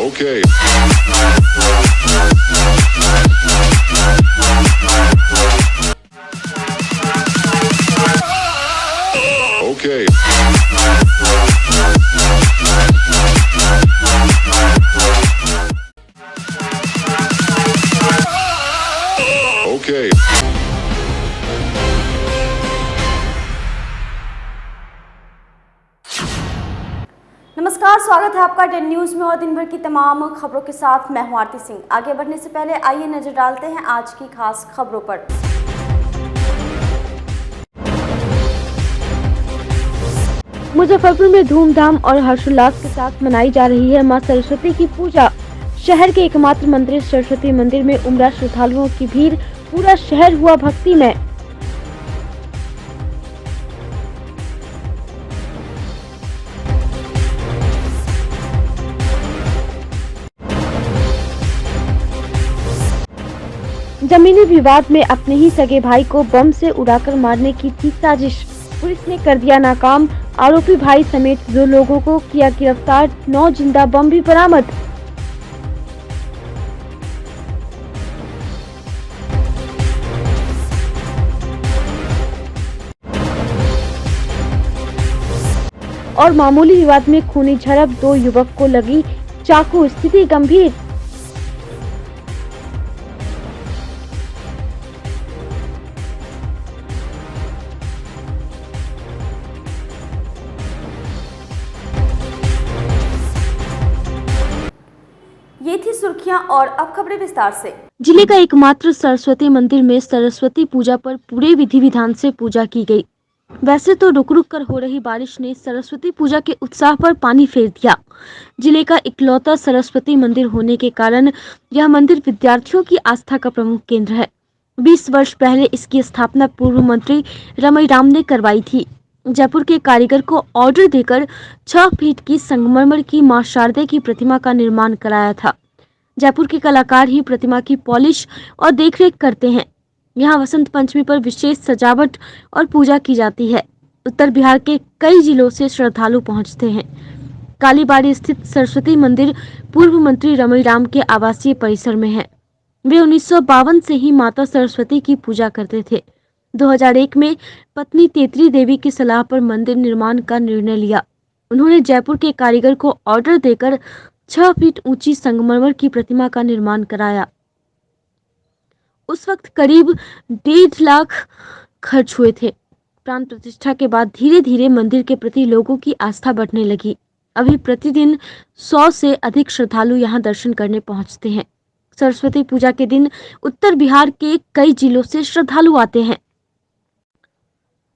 Okay. Okay. Okay. नमस्कार, स्वागत है आपका 10 न्यूज में और दिन भर की तमाम खबरों के साथ मैं हूं आरती सिंह। आगे बढ़ने से पहले आइए नजर डालते हैं आज की खास खबरों पर। मुजफ्फरपुर में धूमधाम और हर्षोल्लास के साथ मनाई जा रही है मां सरस्वती की पूजा। शहर के एकमात्र मंदिर सरस्वती मंदिर में उमड़ा श्रद्धालुओं की भीड़, पूरा शहर हुआ भक्तिमय। जमीनी विवाद में अपने ही सगे भाई को बम से उड़ाकर मारने की थी साजिश। पुलिस ने कर दिया नाकाम। आरोपी भाई समेत 2 लोगों को किया गिरफ्तार। 9 जिंदा बम भी बरामद। और मामूली विवाद में खूनी झड़प, 2 युवक को लगी चाकू, स्थिति गंभीर। ये थी सुर्खियां और अब खबरें विस्तार से। जिले का एकमात्र सरस्वती मंदिर में सरस्वती पूजा पर पूरे विधि विधान से पूजा की गई। वैसे तो रुक रुक कर हो रही बारिश ने सरस्वती पूजा के उत्साह पर पानी फेर दिया। जिले का इकलौता सरस्वती मंदिर होने के कारण यह मंदिर विद्यार्थियों की आस्था का प्रमुख केंद्र है। 20 वर्ष पहले इसकी स्थापना पूर्व मंत्री रमई राम ने करवाई थी। जयपुर के कारीगर को ऑर्डर देकर 6 फीट की संगमरमर की मां शारदे की प्रतिमा का निर्माण कराया था। जयपुर के कलाकार ही प्रतिमा की पॉलिश और देखरेख करते हैं। यहाँ वसंत पंचमी पर विशेष सजावट और पूजा की जाती है। उत्तर बिहार के कई जिलों से श्रद्धालु पहुँचते हैं। कालीबाड़ी स्थित सरस्वती मंदिर पूर्व मंत्री रमई राम के आवासीय परिसर में है। वे 1952 से ही माता सरस्वती की पूजा करते थे। 2001 में पत्नी तेतरी देवी की सलाह पर मंदिर निर्माण का निर्णय लिया। उन्होंने जयपुर के कारीगर को ऑर्डर देकर 6 फीट ऊंची संगमरमर की प्रतिमा का निर्माण कराया। उस वक्त करीब 1.5 लाख खर्च हुए थे। प्राण प्रतिष्ठा के बाद धीरे धीरे मंदिर के प्रति लोगों की आस्था बढ़ने लगी। अभी प्रतिदिन 100 से अधिक श्रद्धालु यहां दर्शन करने पहुंचते हैं। सरस्वती पूजा के दिन उत्तर बिहार के कई जिलों से श्रद्धालु आते हैं।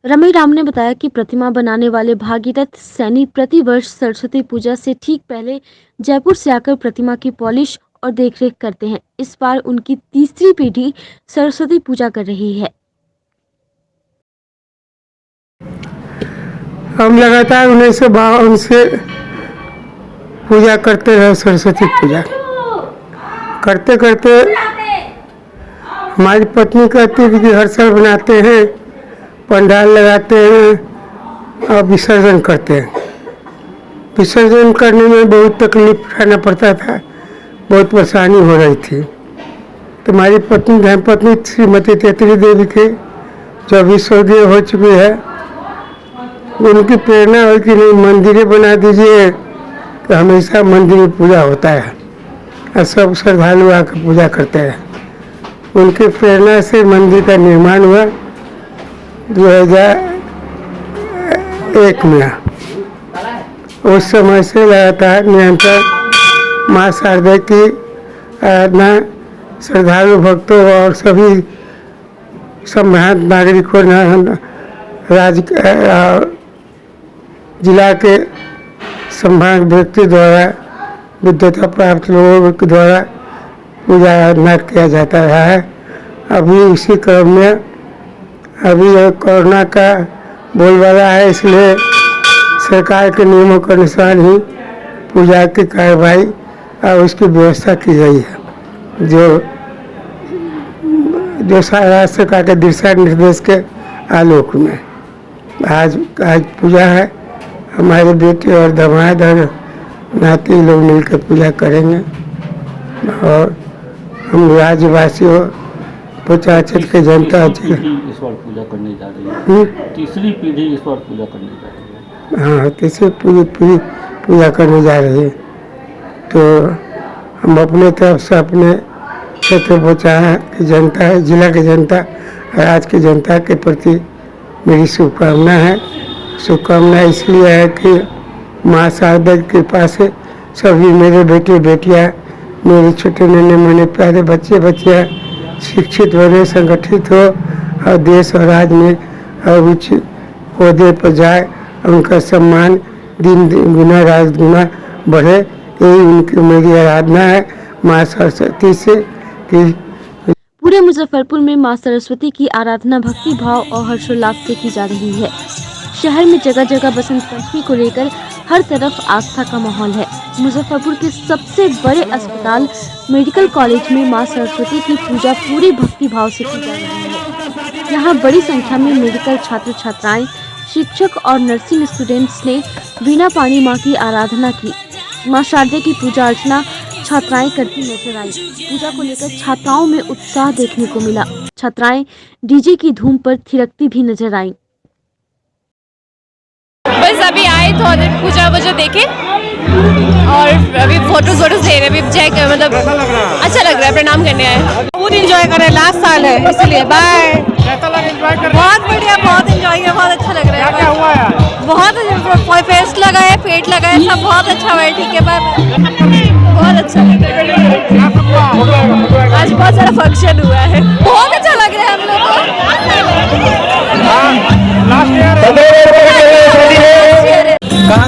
रमई राम ने बताया कि प्रतिमा बनाने वाले भागीरथ सैनी प्रति वर्ष सरस्वती पूजा से ठीक पहले जयपुर से आकर प्रतिमा की पॉलिश और देखरेख करते हैं। इस बार उनकी तीसरी पीढ़ी सरस्वती पूजा कर रही है। हम लगातार 1952 से पूजा करते रहे। सरस्वती पूजा करते करते हमारी पत्नी कहती है कि हर साल बनाते हैं, पंडाल लगाते हैं और विसर्जन करते हैं। विसर्जन करने में बहुत तकलीफ उठाना पड़ता था, बहुत परेशानी हो रही थी। तो हमारी पत्नी धर्मपत्नी श्रीमती तेतरी देवी के जो अभी स्वर्गीय हो चुकी है, उनकी प्रेरणा हुई कि नहीं मंदिरें बना दीजिए, तो हमेशा मंदिर में पूजा होता है और सब श्रद्धालु आकर पूजा करते हैं। उनकी प्रेरणा से मंदिर का निर्माण हुआ 2001 में। उस समय से लगातार निरंतर माँ शारदा की आराधना श्रद्धालु भक्तों और सभी संभ्रांत नागरिकों जिला के संभ्रांत व्यक्ति द्वारा विद्वता प्राप्त लोगों के द्वारा पूजा आराधना किया जाता रहा है। अभी इसी क्रम में अभी कोरोना का बोलबाला है, इसलिए सरकार के नियमों के अनुसार ही पूजा की कार्रवाई और उसकी व्यवस्था की गई है। जो राज्य सरकार के दिशा निर्देश के आलोक में। आज पूजा है, हमारे बेटे और दामाद और नाती लोग मिलकर पूजा करेंगे और हम राज्यवासियों पूछाचल के जनता इस बार पूजा करने जा रही है। तीसरी पीढ़ी इस बार पूजा करने जा रही है। हाँ, तीसरी पीढ़ी पूजा करने जा रही है। तो हम अपने तरफ से अपने क्षेत्र बोचाहा की जनता, जिला की जनता, राज्य की जनता के प्रति मेरी शुभकामना है। शुभकामना इसलिए है कि माँ शारदा की कृपा से सभी मेरे बेटे बेटियाँ, मेरे छोटे नन्हे मुन्ने प्यारे बच्चे बच्चियाँ शिक्षित बने, संगठित हो और देश और राज्य में उच्च ओहदे पर जाए, उनका सम्मान दिन गुना रात गुना बढ़े, यही उनकी मेरी आराधना है माँ सरस्वती से कि पूरे मुजफ्फरपुर में मां सरस्वती की आराधना भक्ति भाव और हर्षोल्लास से की जा रही है। शहर में जगह जगह बसंत पंचमी को लेकर हर तरफ आस्था का माहौल है। मुजफ्फरपुर के सबसे बड़े अस्पताल मेडिकल कॉलेज में मां सरस्वती की पूजा पूरी भक्ति भाव से की जा रही है। यहाँ बड़ी संख्या में मेडिकल छात्र छात्राएं, शिक्षक और नर्सिंग स्टूडेंट्स ने बिना पानी मां की आराधना की। मां शारदा की पूजा अर्चना छात्राएं करती नजर आई। पूजा को लेकर छात्राओं में उत्साह देखने को मिला। छात्राएं डीजे की धूम पर थिरकती भी नजर आईं। बस अभी आए थोड़ा देर पूजा वूजा देखे और अभी फोटोज ले रहे हैं। अभी चेक मतलब अच्छा लग रहा है, प्रणाम करने आए। बहुत एंजॉय कर रहे हैं, लास्ट साल है इसलिए। बाय। बहुत बढ़िया, बहुत एंजॉय किया, बहुत अच्छा लग रहा है। क्या हुआ यार? बहुत फेस्ट लगा है, फेट लगा है, सब बहुत अच्छा हुआ है। ठीक है, बाय। बहुत अच्छा लग रहा है। आज बहुत सारा फंक्शन हुआ है, बहुत अच्छा लग रहा है हम लोग कहाँ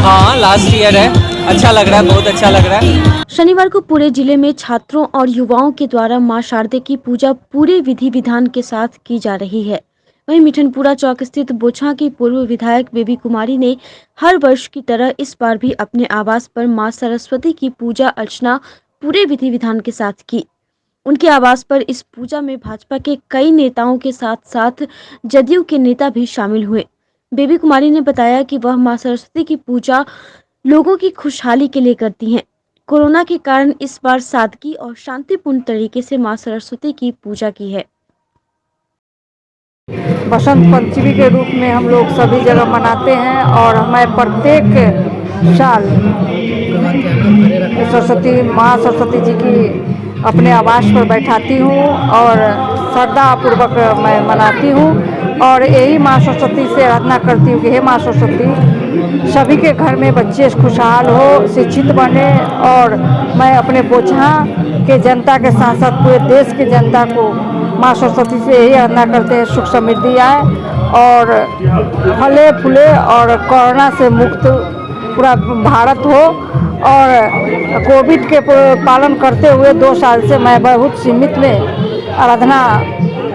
हाँ लास्ट ईयर है, अच्छा लग रहा है, बहुत अच्छा लग रहा है। शनिवार को पूरे जिले में छात्रों और युवाओं के द्वारा मां शारदा की पूजा पूरे विधि विधान के साथ की जा रही है। वहीं मिठनपुरा चौक स्थित बोचहा की पूर्व विधायक बेबी कुमारी ने हर वर्ष की तरह इस बार भी अपने आवास पर मां सरस्वती की पूजा अर्चना पूरे विधि विधान के साथ की। उनके आवास पर इस पूजा में भाजपा के कई नेताओं के साथ साथ जदयू के नेता भी शामिल हुए। बेबी कुमारी ने बताया कि वह मां सरस्वती की पूजा लोगों की खुशहाली के लिए करती हैं। कोरोना के कारण इस बार सादगी और शांतिपूर्ण तरीके से मां सरस्वती की पूजा की है। बसंत पंचमी के रूप में हम लोग सभी जगह मनाते हैं और मैं प्रत्येक साल माँ सरस्वती जी की अपने आवास पर बैठाती हूँ और श्रद्धा पूर्वक मैं मनाती हूँ और यही माँ सरस्वती से आराधना करती हूँ कि हे माँ सरस्वती, सभी के घर में बच्चे खुशहाल हो, शिक्षित बने और मैं अपने बोचहा के जनता के साथ साथ पूरे देश की जनता को माँ सरस्वती से यही आराधना करते हैं, सुख समृद्धि आए और फले फूले और कोरोना से मुक्त पूरा भारत हो। और कोविड के पालन करते हुए 2 साल से मैं बहुत सीमित में आराधना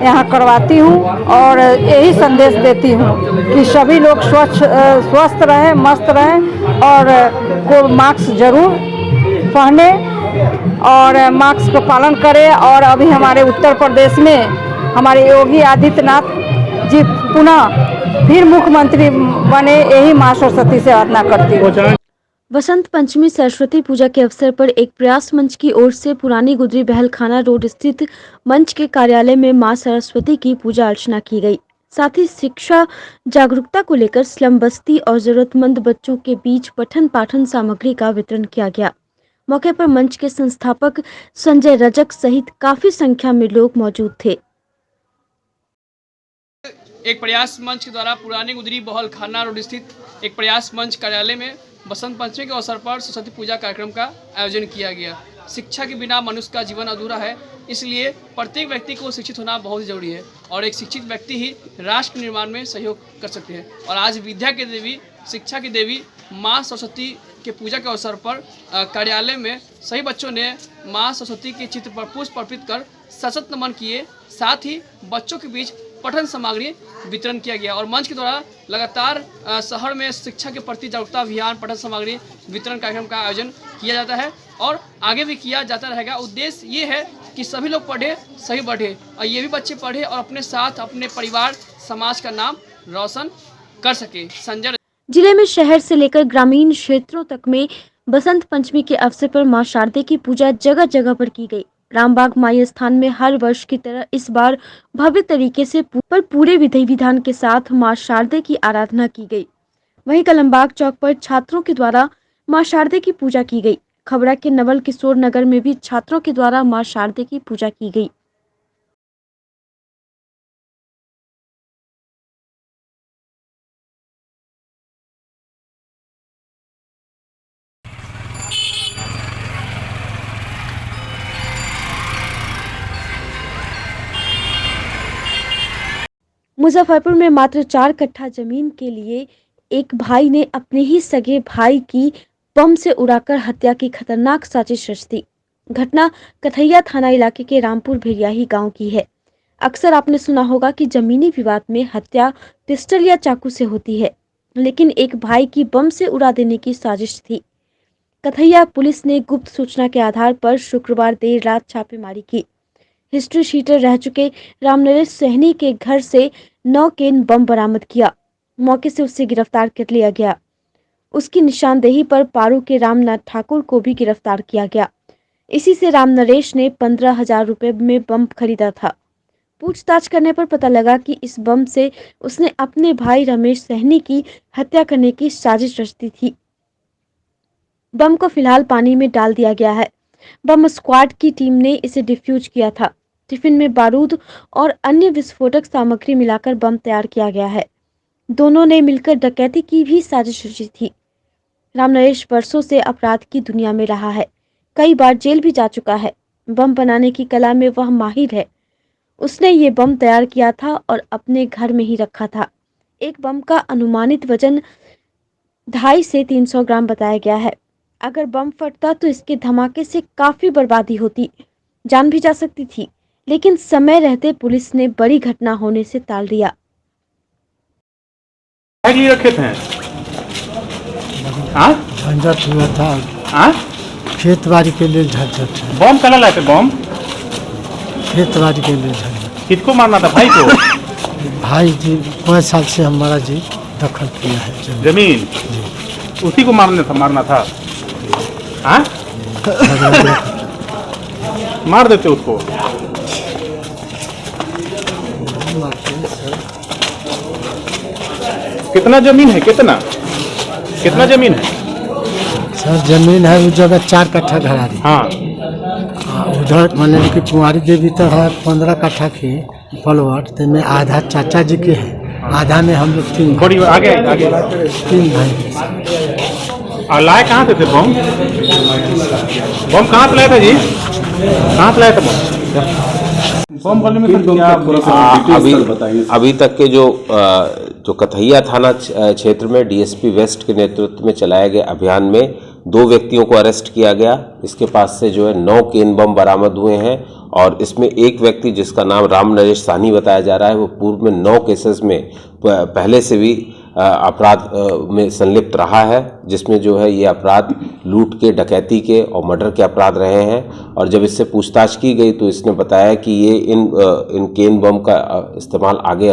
यहाँ करवाती हूँ और यही संदेश देती हूँ कि सभी लोग स्वस्थ रहें, मस्त रहें और को मास्क जरूर पहने और मास्क का पालन करें। और अभी हमारे उत्तर प्रदेश में हमारे योगी आदित्यनाथ जी पुनः फिर मुख्यमंत्री बने, यही माँ सरस्वती से आराधना करती हूँ। वसंत पंचमी सरस्वती पूजा के अवसर पर एक प्रयास मंच की ओर से पुरानी गुदरी बहलखाना रोड स्थित मंच के कार्यालय में मां सरस्वती की पूजा अर्चना की गई। साथ ही शिक्षा जागरूकता को लेकर स्लम बस्ती और जरूरतमंद बच्चों के बीच पठन पाठन सामग्री का वितरण किया गया। मौके पर मंच के संस्थापक संजय रजक सहित काफी संख्या में लोग मौजूद थे। एक प्रयास मंच के द्वारा पुरानी गुदरी बहलखाना रोड स्थित एक प्रयास मंच कार्यालय में बसंत पंचमी के अवसर पर सरस्वती पूजा कार्यक्रम का आयोजन किया गया। शिक्षा के बिना मनुष्य का जीवन अधूरा है, इसलिए प्रत्येक व्यक्ति को शिक्षित होना बहुत ही जरूरी है और एक शिक्षित व्यक्ति ही राष्ट्र निर्माण में सहयोग कर सकते हैं। और आज विद्या के देवी, शिक्षा की देवी माँ सरस्वती के पूजा के अवसर पर कार्यालय में सभी बच्चों ने माँ सरस्वती के चित्र पर पुष्प अर्पित कर सशक्त नमन किए। साथ ही बच्चों के बीच पठन सामग्री वितरण किया गया और मंच के द्वारा लगातार शहर में शिक्षा के प्रति जागरूकता अभियान, पठन सामग्री वितरण कार्यक्रम का आयोजन किया जाता है और आगे भी किया जाता रहेगा। उद्देश्य ये है कि सभी लोग पढ़े, सभी बढ़े और ये भी बच्चे पढ़े और अपने साथ अपने परिवार समाज का नाम रोशन कर सके। संजय जिले में शहर से लेकर ग्रामीण क्षेत्रों तक में बसंत पंचमी के अवसर पर मां शारदे की पूजा जगह जगह पर की गई। रामबाग माई स्थान में हर वर्ष की तरह इस बार भव्य तरीके से पूरे विधि विधान के साथ मां शारदे की आराधना की गई। वहीं कलमबाग चौक पर छात्रों के द्वारा मां शारदे की पूजा की गई। खबड़ा के नवल किशोर नगर में भी छात्रों के द्वारा मां शारदे की पूजा की गई। मुजफ्फरपुर में मात्र 4 कट्ठा जमीन के लिए एक भाई ने अपने ही सगे भाई की बम से उड़ाकर हत्या की खतरनाक साजिश रच दी। घटना कथैया थाना इलाके के रामपुर भेड़ियाही गांव की है। अक्सर आपने सुना होगा कि जमीनी विवाद में हत्या पिस्टल या चाकू से होती है, लेकिन एक भाई की बम से उड़ा देने की साजिश थी। कथैया पुलिस ने गुप्त सूचना के आधार पर शुक्रवार देर रात छापेमारी की। हिस्ट्री शीटर रह चुके रामनरेश सहनी के घर से 9 केन बम बरामद किया। मौके से उसे गिरफ्तार कर लिया गया। उसकी निशानदेही पर पारू के रामनाथ ठाकुर को भी गिरफ्तार किया गया। इसी से रामनरेश ने 15,000 रुपए में बम खरीदा था। पूछताछ करने पर पता लगा कि इस बम से उसने अपने भाई रमेश सहनी की हत्या करने की साजिश रची थी। बम को फिलहाल पानी में डाल दिया गया है। बम स्क्वाड की टीम ने इसे डिफ्यूज किया था। टिफिन में बारूद और अन्य विस्फोटक सामग्री मिलाकर बम तैयार किया गया है। दोनों ने मिलकर डकैती की भी साजिश रची थी। रामनरेश वर्षों से अपराध की दुनिया में रहा है। कई बार जेल भी जा चुका है। बम बनाने की कला में वह माहिर है। उसने ये बम तैयार किया था और अपने घर में ही रखा था। एक बम का अनुमानित वजन 250 से 300 ग्राम बताया गया है। अगर बम फटता तो इसके धमाके से काफी बर्बादी होती, जान भी जा सकती थी, लेकिन समय रहते पुलिस ने बड़ी घटना होने से टाल दिया। रखे थे झंझट हुआ था, खेत बाड़ी के लिए झंझट। बम कला लाए थे? बम खेत बाड़ी के लिए झंझट। किसको मारना था? भाई को? भाई जी 5 साल से हमारा जी दखल किया है जमीन, उसी को मारना था। मार देते उसको। कितना जमीन है? कितना जमीन है सर? जमीन है उस जगह 4 कट्ठा घरारी। हाँ, उधर मान कि कुंवारी देवी तो है 15 कट्ठा की पलवट, तो में आधा चाचा जी के है, आधा में हम लोग 3 थोड़ी आगे 3 भाई। और लाए कहाँ से थे बम? कहाँ से लाया था जी? कहाँ से लाया था बम? अभी तक के जो कथैया थाना क्षेत्र में डीएसपी वेस्ट के नेतृत्व में चलाए गए अभियान में 2 व्यक्तियों को अरेस्ट किया गया। इसके पास से जो है 9 केन बम बरामद हुए हैं और इसमें एक व्यक्ति जिसका नाम रामनरेश साहनी बताया जा रहा है, वो पूर्व में 9 केसेस में पहले से भी अपराध में संलिप्त रहा है, जिसमें जो है ये अपराध लूट के, डकैती के और मर्डर के अपराध रहे हैं। और जब इससे पूछताछ की गई तो इसने बताया कि ये इन केन बम का इस्तेमाल आगे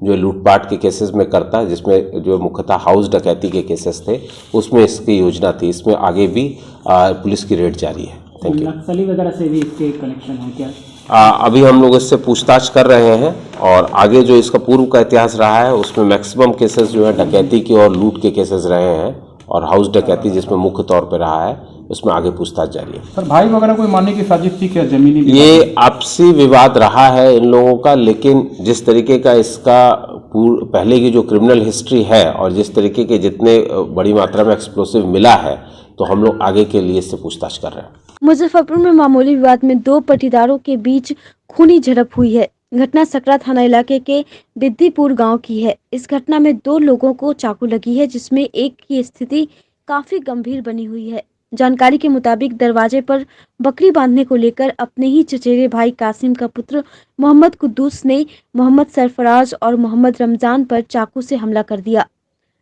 जो लूटपाट के केसेस में करता है, जिसमें जो मुख्यतः हाउस डकैती के केसेस थे उसमें इसकी योजना थी। इसमें आगे भी पुलिस की रेड जारी है। Thank you. नक्सली वगैरह से भी इसके कनेक्शन है क्या? अभी हम लोग इससे पूछताछ कर रहे हैं और आगे जो इसका पूर्व का इतिहास रहा है उसमें मैक्सिमम केसेस जो है डकैती के और लूट के केसेस रहे हैं और हाउस डकैती जिसमें मुख्य तौर पे रहा है, उसमें आगे पूछताछ जारी है। सर, भाई वगैरह कोई मारने की साजिश थी क्या? जमीनी ये आपसी विवाद रहा है इन लोगों का, लेकिन जिस तरीके का इसका पहले की जो क्रिमिनल हिस्ट्री है और जिस तरीके के जितने बड़ी मात्रा में एक्सप्लोसिव मिला है, तो हम लोग आगे के लिए इससे पूछताछ कर रहे हैं। मुजफ्फरपुर में मामूली विवाद में 2 पटीदारों के बीच खूनी झड़प हुई है। घटना सकरा थाना इलाके के बिद्दीपुर गांव की है। इस घटना में 2 लोगों को चाकू लगी है, जिसमें एक की स्थिति काफी गंभीर बनी हुई है। जानकारी के मुताबिक दरवाजे पर बकरी बांधने को लेकर अपने ही चचेरे भाई कासिम का पुत्र मोहम्मद कुद्दूस ने मोहम्मद सरफराज और मोहम्मद रमजान पर चाकू से हमला कर दिया।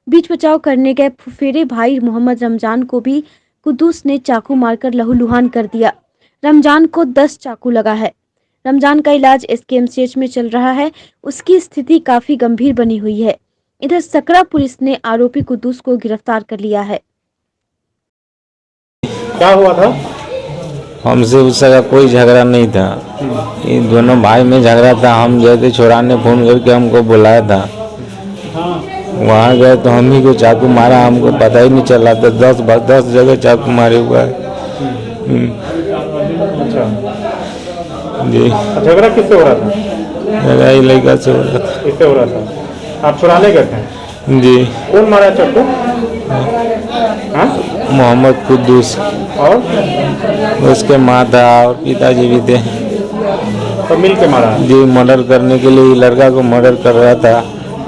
बीच बचाव करने गए फुफेरे भाई मोहम्मद रमजान को भी कुद्दूस ने चाकू मारकर लहूलुहान कर दिया। रमजान को 10 चाकू लगा है। रमजान का इलाज SKMCH में चल रहा है। उसकी स्थिति काफी गंभीर बनी हुई है। इधर सकरा पुलिस ने आरोपी कुद्दूस को गिरफ्तार कर लिया है। क्या हुआ था? हमसे उसका कोई झगड़ा नहीं था। इन दोनों भाई में झगड़ा था। हम जैसे छोरा ने फोन करके हमको बुलाया था, वहाँ गए तो हम ही को चाकू मारा। हमको पता ही नहीं चला था। 10 जगह चाकू मारे हुआ है। अच्छा जी। झगड़ा किससे हो रहा था? मेरा ही लड़का से हो रहा था। किससे हो रहा था? आप छुड़ाने गए थे? जी। कौन मारा चाकू? हाँ? मोहम्मद कुद्दूस और उसके माँ था और पिताजी भी थे। तो मिल के मारा? जी। मर्डर करने के लिए लड़का को मर्डर कर रहा था,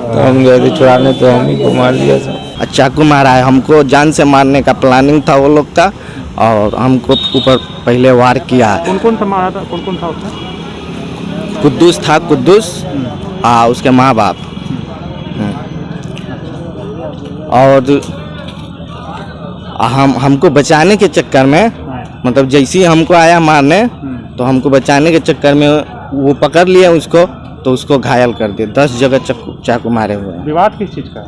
तो हम गए थे छुड़ाने, तो हम ही को मार दिया था। चाकू मारा है। हमको जान से मारने का प्लानिंग था वो लोग का, और हमको ऊपर पहले वार किया है। कौन कौन था मारा था? कौन कौन था उसमें? कुद्दूस था, कुद्दूस उसके माँ बाप। और हमको बचाने के चक्कर में, मतलब जैसे ही हमको आया मारने, तो हमको बचाने के चक्कर में वो पकड़ लिया उसको, तो उसको घायल कर दिया। 10 जगह चाकू मारे हुए हैं। विवाद किस चीज़ का?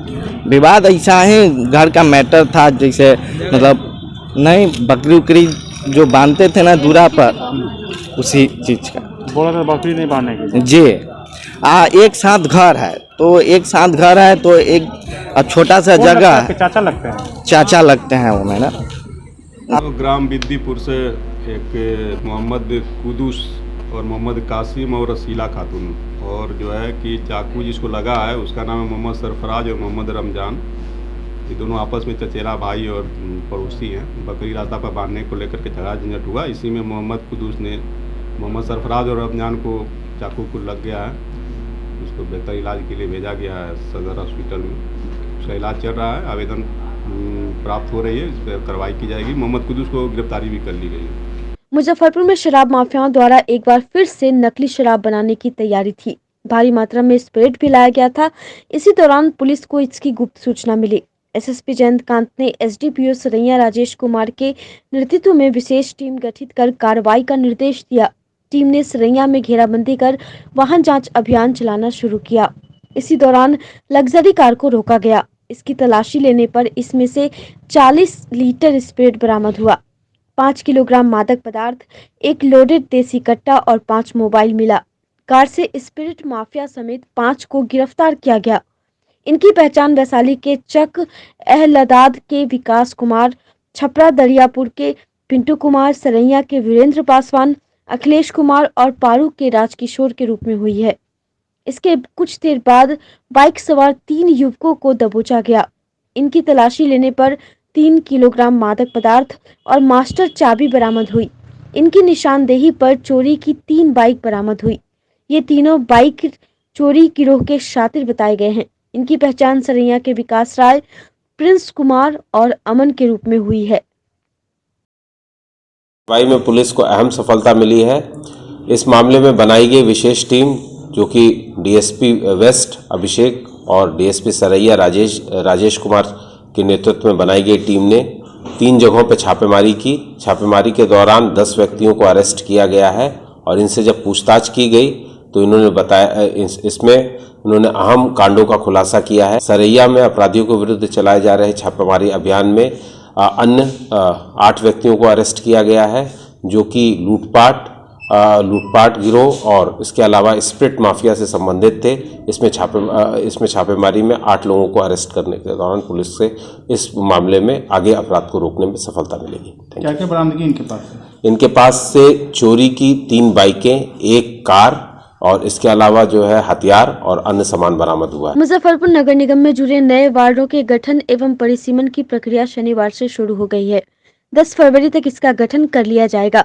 विवाद ऐसा है, घर का मैटर था। जैसे मतलब नहीं, बकरी उकरी जो बांधते थे ना दूरा पर, उसी चीज़ का। बोला था बकरी नहीं बांधने की? जी। एक साथ घर है, तो एक छोटा सा जगह। चाचा लगते हैं? चाचा लगते हैं वो मेरा। ग्राम बिद्दीपुर से एक मोहम्मद कुद्दूस और मोहम्मद कासिम और रसीला खातून, और जो है कि चाकू जिसको लगा है उसका नाम है मोहम्मद सरफराज और मोहम्मद रमजान। ये दोनों आपस में चचेरा भाई और पड़ोसी हैं। बकरी रास्ता पर बांधने को लेकर के झगड़ा झंझट हुआ। इसी में मोहम्मद कुद्दूस ने मोहम्मद सरफराज और रमजान को चाकू को लग गया है। उसको बेहतर इलाज के लिए भेजा गया है सदर हॉस्पिटल में। उसका इलाज चल रहा है। आवेदन प्राप्त हो रही है, इस पर कार्रवाई की जाएगी। मोहम्मद कुद्दूस को गिरफ्तारी भी कर ली गई है। मुजफ्फरपुर में शराब माफियाओं द्वारा एक बार फिर से नकली शराब बनाने की तैयारी थी। भारी मात्रा में स्पिरिट भी लाया गया था। इसी दौरान पुलिस को इसकी गुप्त सूचना मिली। SSP जयंतकांत ने SDPO सरैया राजेश कुमार के नेतृत्व में विशेष टीम गठित कर कार्रवाई का निर्देश दिया। टीम ने सरैया में घेराबंदी कर वाहन जांच अभियान चलाना शुरू किया। इसी दौरान लग्जरी कार को रोका गया। इसकी तलाशी लेने पर इसमें से 40 लीटर स्पिरिट बरामद हुआ। 5 किलोग्राम मादक पदार्थ, 1 लोडेड देसी कट्टा और 5 मोबाइल मिला। कार से स्पिरिट माफिया समेत 5 को गिरफ्तार किया गया। इनकी पहचान वैशाली के चक अहलदाद के विकास कुमार, छपरा दरियापुर के पिंटू कुमार, सरैया के वीरेंद्र पासवान, अखिलेश कुमार और पारू के राजकिशोर के रूप में हुई है। इसके कुछ देर बाद बाइक सवार 3 युवकों को दबोचा गया। इनकी तलाशी लेने पर 3 किलोग्राम मादक पदार्थ और मास्टर चाबी बरामद हुई। इनकी निशानदेही पर चोरी की 3 बाइक बरामद हुई। ये तीनों बाइक चोरी गिरोह के शातिर बताए गए हैं। इनकी पहचान सरैया के विकास राय, प्रिंस कुमार और अमन के रूप में हुई है। कार्रवाई में पुलिस को अहम सफलता मिली है। इस मामले में बनाई गई विशेष टीम, जो कि DSP वेस्ट अभिषेक और DSP सरैया राजेश कुमार के नेतृत्व में बनाई गई टीम ने 3 जगहों पर छापेमारी की। छापेमारी के दौरान 10 व्यक्तियों को अरेस्ट किया गया है और इनसे जब पूछताछ की गई तो इन्होंने बताया, इसमें इन्होंने अहम कांडों का खुलासा किया है। सरैया में अपराधियों के विरुद्ध चलाए जा रहे छापेमारी अभियान में अन्य 8 व्यक्तियों को अरेस्ट किया गया है, जो कि लूटपाट गिरोह और इसके अलावा स्पिरिट माफिया से संबंधित थे। इसमें छापेमारी में 8 लोगों को अरेस्ट करने के दौरान पुलिस से इस मामले में आगे अपराध को रोकने में सफलता मिलेगी। क्या क्या बरामदगी इनके पास है? इनके पास से चोरी की 3 बाइकें, 1 कार और इसके अलावा जो है हथियार और अन्य सामान बरामद हुआ है। मुजफ्फरपुर नगर निगम में जुड़े नए वार्डों के गठन एवं परिसीमन की प्रक्रिया शनिवार से शुरू हो गई है। 10 फरवरी तक इसका गठन कर लिया जाएगा।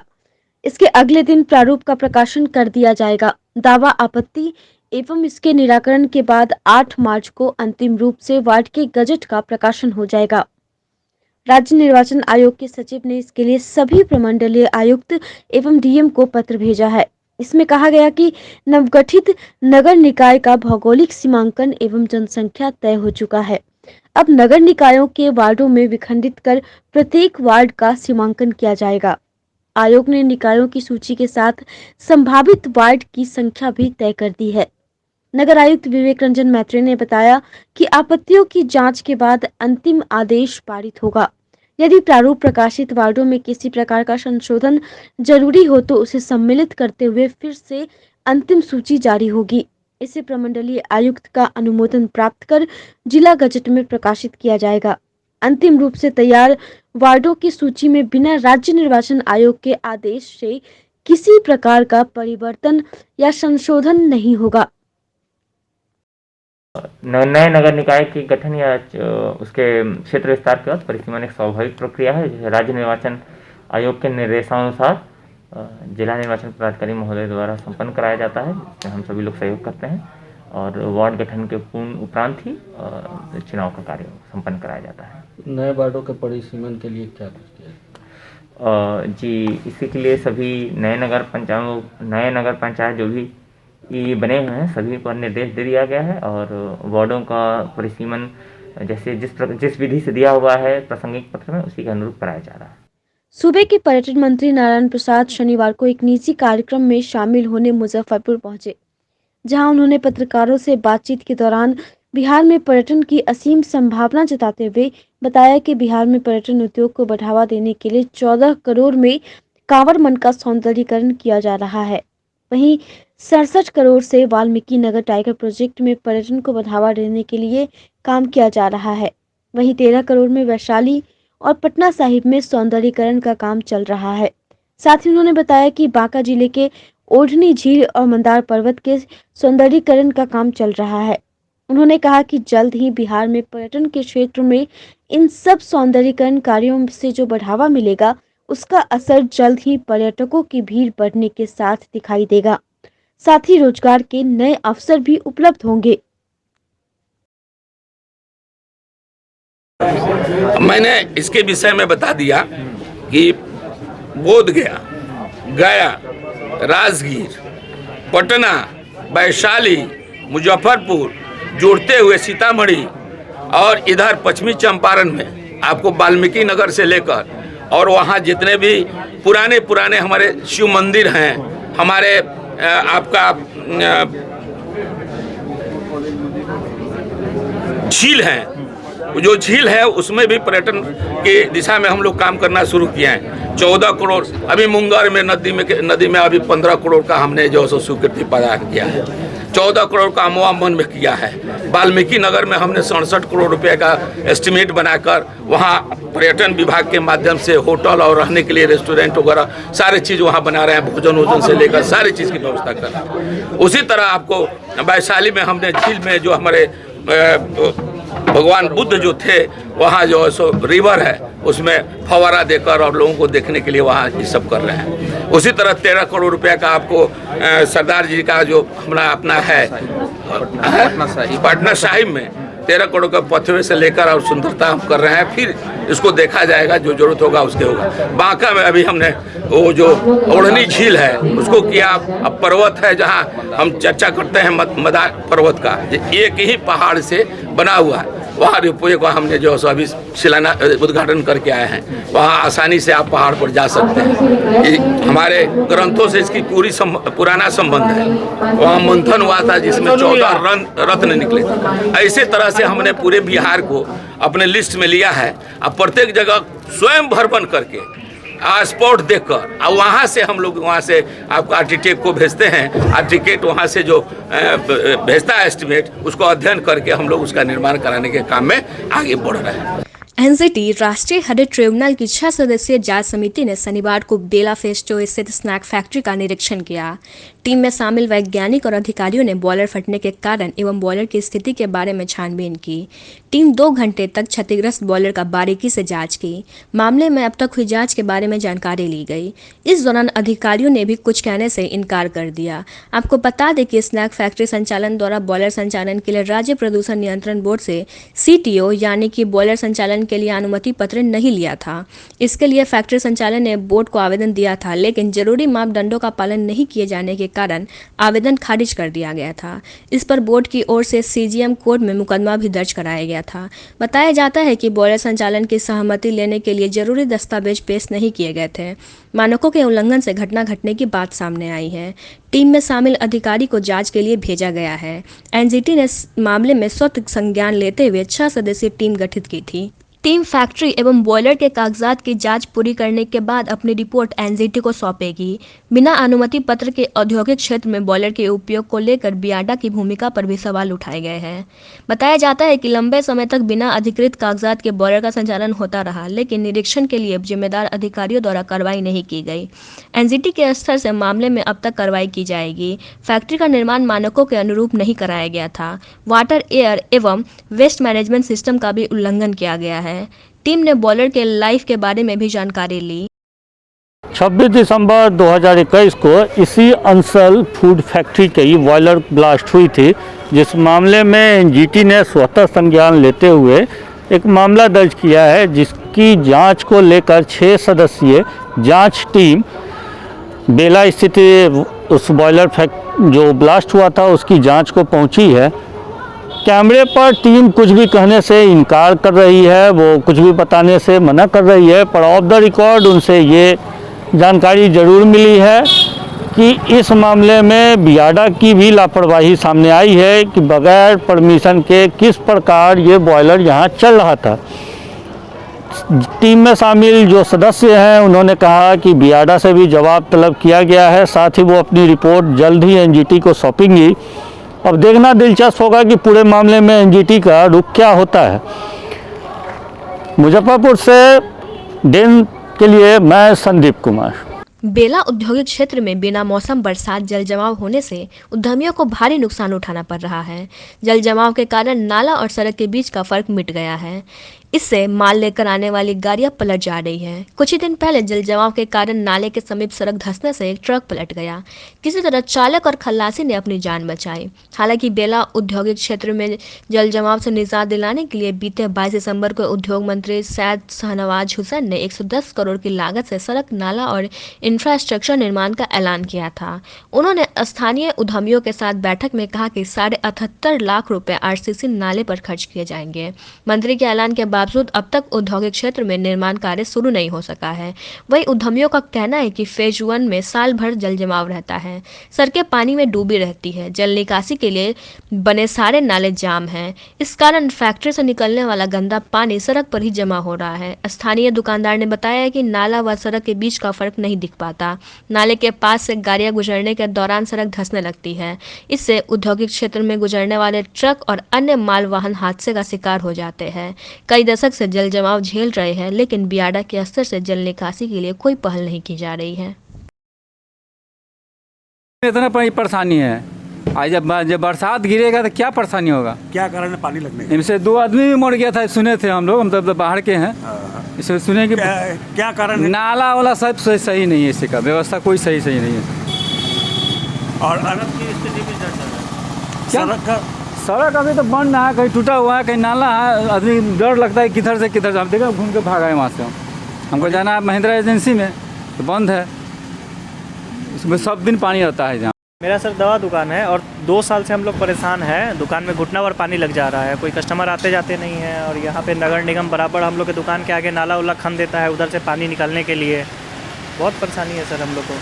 इसके अगले दिन प्रारूप का प्रकाशन कर दिया जाएगा। दावा, आपत्ति एवं इसके निराकरण के बाद 8 मार्च को अंतिम रूप से वार्ड के गजट का प्रकाशन हो जाएगा। राज्य निर्वाचन आयोग के सचिव ने इसके लिए सभी प्रमंडलीय आयुक्त एवं DM को पत्र भेजा है। इसमें कहा गया कि नवगठित नगर निकाय का भौगोलिक सीमांकन एवं जनसंख्या तय हो चुका है। अब नगर निकायों के वार्डों में विखंडित कर प्रत्येक वार्ड का सीमांकन किया जाएगा। आयोग ने निकायों की सूची के साथ संभावित वार्ड की संख्या भी तय कर दी है। नगर आयुक्त विवेक रंजन मैत्री ने बताया कि आपत्तियों की जांच के बाद अंतिम आदेश पारित होगा। यदि प्रारूप प्रकाशित वार्डों में किसी प्रकार का संशोधन जरूरी हो तो उसे सम्मिलित करते हुए फिर से अंतिम सूची जारी होगी। इसे प्रमंडलीय आयुक्त का अनुमोदन प्राप्त कर जिला गजट में प्रकाशित किया जाएगा। अंतिम रूप से तैयार वार्डों की सूची में बिना राज्य निर्वाचन आयोग के आदेश से किसी प्रकार का परिवर्तन या संशोधन नहीं होगा। नए नगर निकाय के गठन या उसके क्षेत्र विस्तार के बाद परिसीमन एक स्वाभाविक प्रक्रिया है। राज्य निर्वाचन आयोग के निर्देशानुसार जिला निर्वाचन पदाधिकारी महोदय द्वारा संपन्न कराया जाता है, जिसमें हम सभी लोग सहयोग करते हैं और वार्ड गठन के पूर्ण उपरांत ही चुनाव का कार्य संपन्न कराया जाता है। नए वार्डों के परिसीमन के लिए क्या कुछ किया जी, इसी के लिए सभी नए नगर पंचायत जो भी ये बने हुए हैं सभी पर निर्देश दे दिया गया है और वार्डों का परिसीमन जैसे जिस विधि से दिया हुआ है प्रासंगिक पत्र में उसी के अनुरूप कराया जा रहा है। सूबे के पर्यटन मंत्री नारायण प्रसाद शनिवार को एक निजी कार्यक्रम में शामिल होने मुजफ्फरपुर पहुंचे, जहां उन्होंने पत्रकारों से बातचीत के दौरान बिहार में पर्यटन की असीम संभावना जताते हुए बताया कि बिहार में पर्यटन उद्योग को बढ़ावा देने के लिए 14 करोड़ में कांवर मन का सौंदर्यीकरण किया जा रहा है। वहीं 67 करोड़ से वाल्मीकि नगर टाइगर प्रोजेक्ट में पर्यटन को बढ़ावा देने के लिए काम किया जा रहा है। वहीं 13 करोड़ में वैशाली और पटना साहिब में सौंदर्यीकरण का काम चल रहा है। साथ ही उन्होंने बताया कि बांका जिले के ओढ़नी झील और मंदार पर्वत के सौंदर्यीकरण का काम चल रहा है। उन्होंने कहा कि जल्द ही बिहार में पर्यटन के क्षेत्र में इन सब सौंदर्यीकरण कार्यों से जो बढ़ावा मिलेगा उसका असर जल्द ही पर्यटकों की भीड़ बढ़ने के साथ दिखाई देगा। साथ ही रोजगार के नए अवसर भी उपलब्ध होंगे। मैंने इसके विषय में बता दिया कि बोधगया, गया, राजगीर, पटना, वैशाली, मुजफ्फरपुर जोड़ते हुए सीतामढ़ी और इधर पश्चिमी चंपारण में आपको वाल्मीकि नगर से लेकर और वहाँ जितने भी पुराने हमारे शिव मंदिर हैं, हमारे आपका झील है, जो झील है उसमें भी पर्यटन की दिशा में हम लोग काम करना शुरू किए हैं। 14 करोड़ अभी मुंगेर में नदी में अभी 15 करोड़ का हमने जो सो स्वीकृति प्रदान किया है। 14 करोड़ का अमवा मन में किया है। वाल्मीकि नगर में हमने 67 करोड़ रुपए का एस्टिमेट बनाकर वहाँ पर्यटन विभाग के माध्यम से होटल और रहने के लिए रेस्टोरेंट वगैरह सारी चीज़ वहाँ बना रहे हैं, भोजन से लेकर सारी चीज़ की व्यवस्था कर रहे हैं। उसी तरह आपको वैशाली में हमने झील में जो हमारे भगवान बुद्ध जो थे वहाँ जो सो रिवर है उसमें फवारा देकर और लोगों को देखने के लिए वहाँ ये सब कर रहे हैं। उसी तरह 13 करोड़ रुपया का आपको सरदार जी का जो हमारा अपना है पटना साहिब में 13 करोड़ का पथवे से लेकर और सुंदरता हम कर रहे हैं। फिर इसको देखा जाएगा, जो जरूरत होगा उसके होगा। बांका में अभी हमने वो जो ओढ़नी झील है उसको किया। अब पर्वत है जहाँ हम चर्चा करते हैं मंदार पर्वत का, एक ही पहाड़ से बना हुआ है, वहाँ रोपवे को हमने जो अभी उद्घाटन करके आए हैं। वहाँ आसानी से आप पहाड़ पर जा सकते हैं। हमारे ग्रंथों से इसकी पुराना संबंध है। वहाँ मंथन हुआ था जिसमें 14 रत्न निकले थे। ऐसे तरह से हमने पूरे बिहार को अपने लिस्ट में लिया है। अब प्रत्येक जगह स्वयं भरबन करके स्पॉट देखकर और वहाँ से हम लोग वहाँ से आपको आर्किटेक्ट को भेजते हैं। आर्किटेक्ट वहाँ से जो भेजता है एस्टिमेट, उसको अध्ययन करके हम लोग उसका निर्माण कराने के काम में आगे बढ़ रहे हैं। एनजीटी राष्ट्रीय हरित ट्रिब्यूनल की 6 सदस्यीय जांच समिति ने शनिवार को बेला फेज 2 स्थित स्नैक फैक्ट्री का निरीक्षण किया। टीम में शामिल वैज्ञानिक और अधिकारियों ने बॉयलर फटने के कारण एवं बॉयलर की स्थिति के बारे में छानबीन की। टीम 2 घंटे तक क्षतिग्रस्त बॉयलर का बारीकी से जांच की। मामले में अब तक हुई जांच के बारे में जानकारी ली गई। इस दौरान अधिकारियों ने भी कुछ कहने से इनकार कर दिया। आपको बता दें कि स्नैक फैक्ट्री संचालन द्वारा बॉयलर संचालन के लिए राज्य प्रदूषण नियंत्रण बोर्ड से CTO यानी कि बॉयलर संचालन के लिए अनुमति पत्र नहीं लिया था। इसके लिए फैक्ट्री संचालन ने बोर्ड को आवेदन दिया था, लेकिन जरूरी मापदंडों का पालन नहीं किए जाने के कारण आवेदन खारिज कर दिया गया था। इस पर बोर्ड की ओर से CGM कोर्ट में मुकदमा भी दर्ज कराया गया गया था। बताया जाता है कि बॉयलर संचालन की सहमति लेने के लिए जरूरी दस्तावेज पेश नहीं किए गए थे। मानकों के उल्लंघन से घटना घटने की बात सामने आई है। टीम में शामिल अधिकारी को जांच के लिए भेजा गया है। एनजीटी ने मामले में स्वतः संज्ञान लेते हुए 6 सदस्यीय टीम गठित की थी। टीम फैक्ट्री एवं बॉयलर के कागजात की जांच पूरी करने के बाद अपनी रिपोर्ट एनजीटी को सौंपेगी। बिना अनुमति पत्र के औद्योगिक क्षेत्र में बॉयलर के उपयोग को लेकर बियाडा की भूमिका पर भी सवाल उठाए गए हैं। बताया जाता है कि लंबे समय तक बिना अधिकृत कागजात के बॉयलर का संचालन होता रहा, लेकिन निरीक्षण के लिए जिम्मेदार अधिकारियों द्वारा कार्रवाई नहीं की गई। एनजीटी के स्तर से मामले में अब तक कार्रवाई की जाएगी। फैक्ट्री का निर्माण मानकों के अनुरूप नहीं कराया गया था। वाटर, एयर एवं वेस्ट मैनेजमेंट सिस्टम का भी उल्लंघन किया गया है। टीम ने बॉयलर के लाइफ के बारे में भी जानकारी ली। 26 दिसंबर 2021 को इसी अंसल फूड फैक्ट्री की बॉयलर ब्लास्ट हुई थी, जिस मामले में एनजीटी ने स्वतः संज्ञान लेते हुए एक मामला दर्ज किया है, जिसकी जांच को लेकर 6 सदस्यीय जांच टीम बेला स्थित उस बॉयलर जो ब्लास्ट हुआ था उसकी जांच को पहुंची है। कैमरे पर टीम कुछ भी कहने से इनकार कर रही है, वो कुछ भी बताने से मना कर रही है, पर ऑफ द रिकॉर्ड उनसे ये जानकारी ज़रूर मिली है कि इस मामले में बियाडा की भी लापरवाही सामने आई है कि बगैर परमिशन के किस प्रकार ये बॉयलर यहाँ चल रहा था। टीम में शामिल जो सदस्य हैं उन्होंने कहा कि बियाडा से भी जवाब तलब किया गया है, साथ ही वो अपनी रिपोर्ट जल्द ही एनजीटी को सौंपेंगी। अब देखना दिलचस्प होगा कि पूरे मामले में एनजीटी का रुख क्या होता है। मुजफ्फरपुर से दिन के लिए मैं संदीप कुमार। बेला औद्योगिक क्षेत्र में बिना मौसम बरसात जल जमाव होने से उद्यमियों को भारी नुकसान उठाना पड़ रहा है। जल जमाव के कारण नाला और सड़क के बीच का फर्क मिट गया है। इससे माल लेकर आने वाली गाड़ियां पलट जा रही हैं। कुछ ही दिन पहले जल जमाव के कारण नाले के समीप सड़क धंसने से एक ट्रक पलट गया। किसी तरह चालक और खल्लासी ने अपनी जान बचाई। हालांकि बेला औद्योगिक क्षेत्र में जल जमाव से निजात दिलाने के लिए बीते 22 दिसंबर को उद्योग मंत्री सैयद शाहनवाज हुसैन ने 110 करोड़ की लागत से सड़क, नाला और इंफ्रास्ट्रक्चर निर्माण का ऐलान किया था। उन्होंने स्थानीय उद्यमियों के साथ बैठक में कहा कि 78.5 लाख रुपए आरसीसी नाले पर खर्च किए जाएंगे। मंत्री के ऐलान के बावजूद अब तक औद्योगिक क्षेत्र में निर्माण कार्य शुरू नहीं हो सका है। वहीं उद्यमियों का कहना है कि फेज 1 में साल भर जल जमाव रहता है। सड़कें पानी में डूबी रहती है। जल निकासी के लिए बने सारे नाले जाम हैं। इस कारण फैक्ट्री से निकलने वाला गंदा पानी सड़क पर ही जमा हो रहा है। स्थानीय दुकानदार ने बताया कि नाला व सड़क के बीच का फर्क नहीं दिख पाता। नाले के पास से गाड़ियां गुजरने के दौरान सड़क धंसने लगती है। इससे औद्योगिक क्षेत्र में गुजरने वाले ट्रक और अन्य माल वाहन हादसे का शिकार हो जाते हैं। कई दशक से जल जमाव झेल रहे हैं, लेकिन बियाडा के स्तर से जल निकासी के लिए कोई पहल नहीं की जा रही है। इतना परेशानी है। आज जब बरसात गिरेगा तो क्या परेशानी होगा? क्या कारण है पानी लगने का? इनसे 2 आदमी भी मर गया था, सुने थे हम लोग, हम तो बाहर के हैं। इसे सुने कि क्या कारण है? नाला वाला सब सही नहीं है, इसका व्यवस्था कोई सही नहीं है। और सड़क की स्थिति भी सड़क अभी तो बंद है, कहीं टूटा हुआ है, कहीं नाला है। आदमी डर लगता है किधर से हम देखा घूम के भागा है वहाँ से। हमको जाना है महिंद्रा एजेंसी में, तो बंद है, उसमें सब दिन पानी रहता है। जहाँ मेरा सर दवा दुकान है और 2 साल से हम लोग परेशान हैं। दुकान में घुटना भर पानी लग जा रहा है, कोई कस्टमर आते जाते नहीं है। और यहाँ पे नगर निगम बराबर हम लोग के दुकान के आगे नाला उला खन देता है, उधर से पानी निकालने के लिए बहुत परेशानी है सर हम लोग को।